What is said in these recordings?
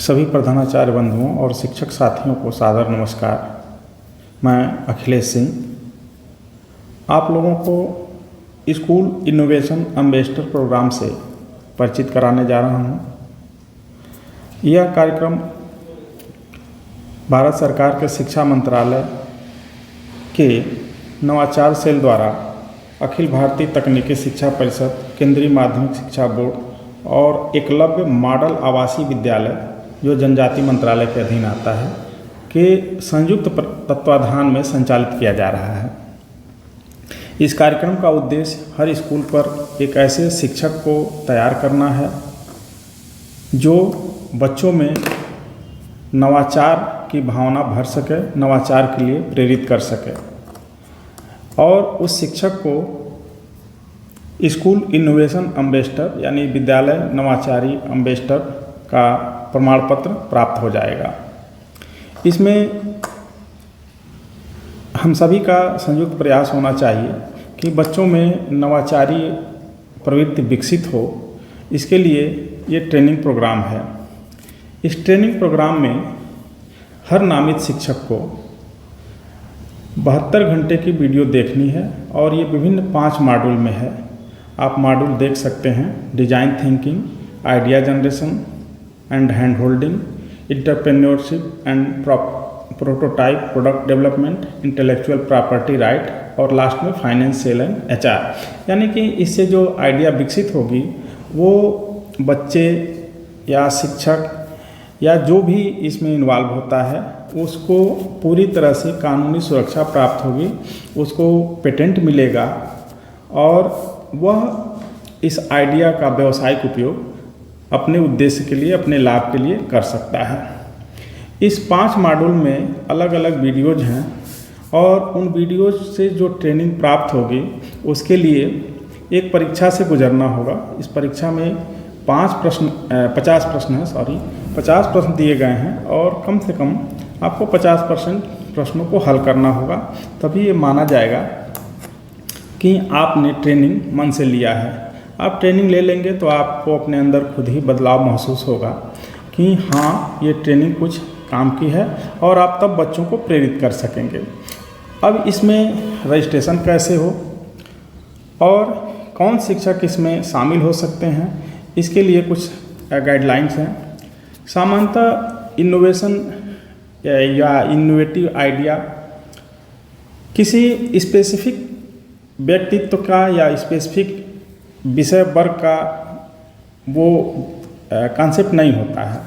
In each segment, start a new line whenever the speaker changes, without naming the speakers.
सभी प्रधानाचार्य बंधुओं और शिक्षक साथियों को सादर नमस्कार। मैं अखिलेश सिंह आप लोगों को स्कूल इनोवेशन एम्बेसडर प्रोग्राम से परिचित कराने जा रहा हूं। यह कार्यक्रम भारत सरकार के शिक्षा मंत्रालय के नवाचार सेल द्वारा अखिल भारतीय तकनीकी शिक्षा परिषद, केंद्रीय माध्यमिक शिक्षा बोर्ड और एकलव्य मॉडल आवासीय विद्यालय जो जनजाति मंत्रालय के अधीन आता है के संयुक्त तत्वाधान में संचालित किया जा रहा है। इस कार्यक्रम का उद्देश्य हर स्कूल पर एक ऐसे शिक्षक को तैयार करना है जो बच्चों में नवाचार की भावना भर सके, नवाचार के लिए प्रेरित कर सके और उस शिक्षक को स्कूल इनोवेशन एम्बेसडर यानी विद्यालय नवाचारी एम्बेसडर का प्रमाण पत्र प्राप्त हो जाएगा। इसमें हम सभी का संयुक्त प्रयास होना चाहिए कि बच्चों में नवाचारी प्रवृत्ति विकसित हो। इसके लिए ये ट्रेनिंग प्रोग्राम है। इस ट्रेनिंग प्रोग्राम में हर नामित शिक्षक को 72 घंटे की वीडियो देखनी है और ये विभिन्न 5 मॉड्यूल में है। आप मॉड्यूल देख सकते हैं: design thinking, idea generation and hand holding, entrepreneurship and prototype product development, intellectual property right और लास्ट में फाइनेंशियल एंड एचआर। यानी कि इससे जो आइडिया विकसित होगी वो बच्चे या शिक्षक या जो भी इसमें इन्वॉल्व होता है उसको पूरी तरह से कानूनी सुरक्षा प्राप्त होगी, उसको पेटेंट मिलेगा और वह इस आइडिया का व्यावसायिक उपयोग अपने उद्देश्य के लिए, अपने लाभ के लिए कर सकता है। इस 5 मॉड्यूल में अलग अलग वीडियोज हैं और उन वीडियोज से जो ट्रेनिंग प्राप्त होगी उसके लिए एक परीक्षा से गुजरना होगा। इस परीक्षा में 50 प्रश्न दिए गए हैं और कम से कम आपको 50% प्रश्नों को हल करना होगा, तभी ये माना जाएगा कि आपने ट्रेनिंग मन से लिया है। आप ट्रेनिंग ले लेंगे तो आपको अपने अंदर खुद ही बदलाव महसूस होगा कि हाँ, ये ट्रेनिंग कुछ काम की है और आप तब बच्चों को प्रेरित कर सकेंगे। अब इसमें रजिस्ट्रेशन कैसे हो और कौन शिक्षक इसमें शामिल हो सकते हैं, इसके लिए कुछ गाइडलाइंस हैं। सामान्यतः इनोवेशन या इनोवेटिव आइडिया किसी स्पेसिफिक व्यक्तित्व का या स्पेसिफिक विषय वर्ग का वो कॉन्सेप्ट नहीं होता है।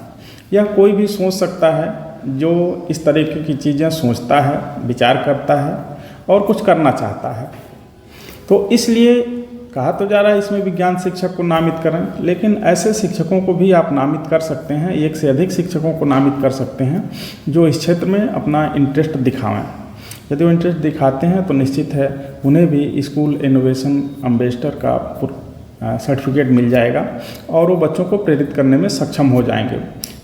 यह कोई भी सोच सकता है जो इस तरीके की चीज़ें सोचता है, विचार करता है और कुछ करना चाहता है। तो इसलिए कहा तो जा रहा है इसमें विज्ञान शिक्षक को नामित करें, लेकिन ऐसे शिक्षकों को भी आप नामित कर सकते हैं। एक से अधिक शिक्षकों को नामित कर सकते हैं जो इस क्षेत्र में अपना इंटरेस्ट दिखावें। यदि वो इंटरेस्ट दिखाते हैं तो निश्चित है उन्हें भी स्कूल इनोवेशन एम्बेसडर का सर्टिफिकेट मिल जाएगा और वो बच्चों को प्रेरित करने में सक्षम हो जाएंगे।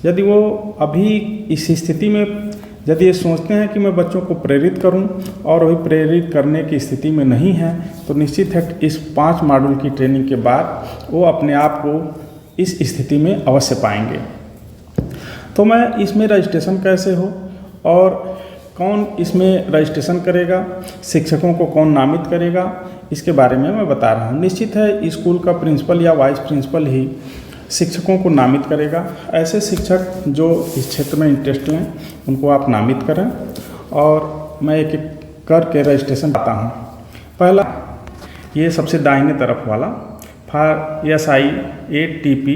यदि वो अभी इस स्थिति में यदि ये सोचते हैं कि मैं बच्चों को प्रेरित करूं और वही प्रेरित करने की स्थिति में नहीं है तो निश्चित है इस 5 मॉड्यूल की ट्रेनिंग के बाद वो अपने आप को इस स्थिति में अवश्य पाएंगे। तो मैं इसमें रजिस्ट्रेशन कैसे हो और कौन इसमें रजिस्ट्रेशन करेगा, शिक्षकों को कौन नामित करेगा, इसके बारे में मैं बता रहा हूँ। निश्चित है स्कूल का प्रिंसिपल या वाइस प्रिंसिपल ही शिक्षकों को नामित करेगा। ऐसे शिक्षक जो इस क्षेत्र में इंटरेस्ट लें उनको आप नामित करें और मैं एक एक करके रजिस्ट्रेशन बताता हूँ। पहला ये सबसे दाहिने तरफ वाला SI-8TP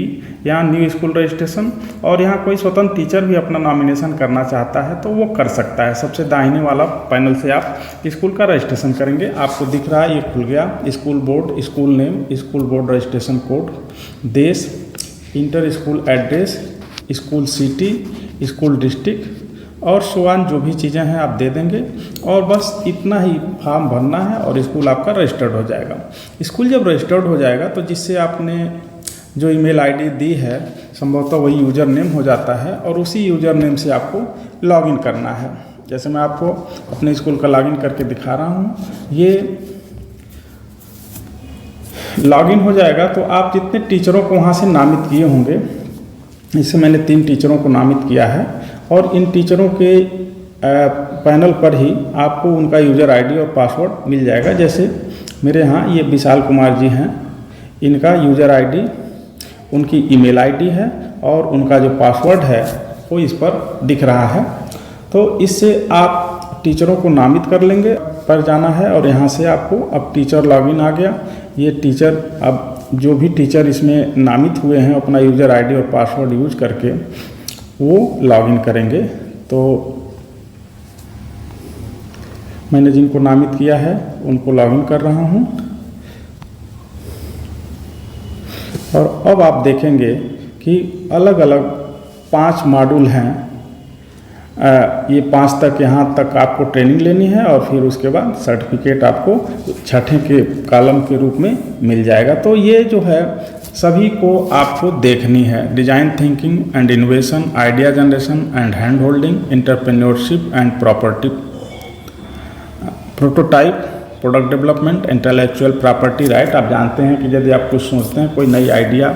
यहाँ न्यू स्कूल रजिस्ट्रेशन, और यहाँ कोई स्वतंत्र टीचर भी अपना नॉमिनेशन करना चाहता है तो वो कर सकता है। सबसे दाहिने वाला पैनल से आप स्कूल का रजिस्ट्रेशन करेंगे। आपको दिख रहा है ये खुल गया, school board, school name, school board registration code, देश, enter school address, school city, school district और सोआन जो भी चीज़ें हैं आप दे देंगे और बस इतना ही फॉर्म भरना है और स्कूल आपका रजिस्टर्ड हो जाएगा। स्कूल जब रजिस्टर्ड हो जाएगा तो जिससे आपने जो ईमेल आईडी दी है संभवतः वही यूज़र नेम हो जाता है और उसी यूज़र नेम से आपको लॉगिन करना है। जैसे मैं आपको अपने स्कूल का लॉगिन करके दिखा रहा हूँ। ये लॉगिन हो जाएगा तो आप जितने टीचरों को वहाँ से नामित किए होंगे इससे मैंने 3 टीचरों को नामित किया है और इन टीचरों के पैनल पर ही आपको उनका यूज़र आईडी और पासवर्ड मिल जाएगा। जैसे मेरे यहाँ ये विशाल कुमार जी हैं, इनका यूज़र आईडी, उनकी ईमेल आईडी है और उनका जो पासवर्ड है वो इस पर दिख रहा है। तो इससे आप टीचरों को नामित कर लेंगे, पर जाना है और यहाँ से आपको अब टीचर लॉगिन आ गया। ये टीचर, अब जो भी टीचर इसमें नामित हुए हैं अपना यूज़र आईडी और पासवर्ड यूज करके वो लॉगिन करेंगे। तो मैंने जिनको नामित किया है उनको लॉगिन कर रहा हूँ और अब आप देखेंगे कि अलग अलग 5 मॉड्यूल हैं। ये 5 तक, यहाँ तक आपको ट्रेनिंग लेनी है और फिर उसके बाद सर्टिफिकेट आपको 6ठे के कॉलम के रूप में मिल जाएगा। तो ये जो है सभी को आपको देखनी है। Design thinking and innovation, idea generation and hand holding, entrepreneurship and property, prototype, product development, intellectual property right. आप जानते हैं कि यदि आप कुछ सोचते हैं, कोई नई आइडिया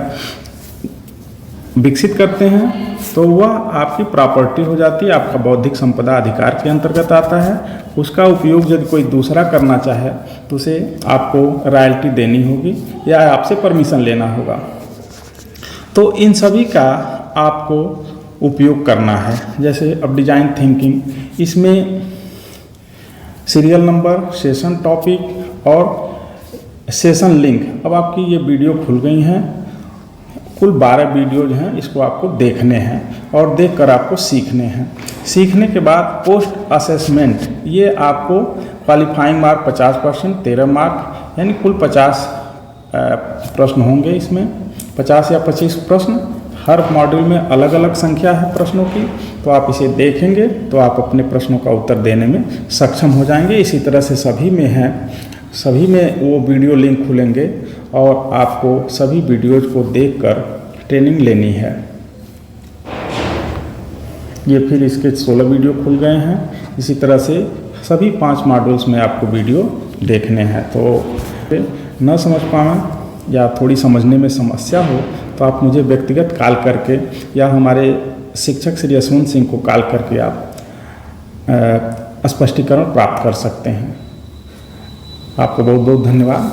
विकसित करते हैं तो वह आपकी प्रॉपर्टी हो जाती है, आपका बौद्धिक संपदा अधिकार के अंतर्गत आता है। उसका उपयोग यदि कोई दूसरा करना चाहे तो उसे आपको रॉयल्टी देनी होगी या आपसे परमिशन लेना होगा। तो इन सभी का आपको उपयोग करना है। जैसे अब डिजाइन थिंकिंग, इसमें सीरियल नंबर, सेशन टॉपिक और सेशन लिंक, अब आपकी ये वीडियो खुल गई हैं। कुल 12 वीडियोज हैं, इसको आपको देखने हैं और देखकर आपको सीखने हैं। सीखने के बाद पोस्ट असेसमेंट, ये आपको क्वालिफाइंग मार्क 50%, 13 मार्क, यानी कुल 50 प्रश्न होंगे। इसमें 50 या 25 प्रश्न, हर मॉड्यूल में अलग अलग संख्या है प्रश्नों की। तो आप इसे देखेंगे तो आप अपने प्रश्नों का उत्तर देने में सक्षम हो जाएंगे। इसी तरह से सभी में है, सभी में वो वीडियो लिंक खुलेंगे और आपको सभी वीडियोज को देखकर ट्रेनिंग लेनी है। ये फिर इसके 16 वीडियो खुल गए हैं। इसी तरह से सभी 5 मॉड्यूल्स में आपको वीडियो देखने हैं। तो न समझ पाएँ या थोड़ी समझने में समस्या हो तो आप मुझे व्यक्तिगत कॉल करके या हमारे शिक्षक श्री यशवंत सिंह को कॉल करके आप स्पष्टीकरण प्राप्त कर सकते हैं। आपको बहुत बहुत धन्यवाद।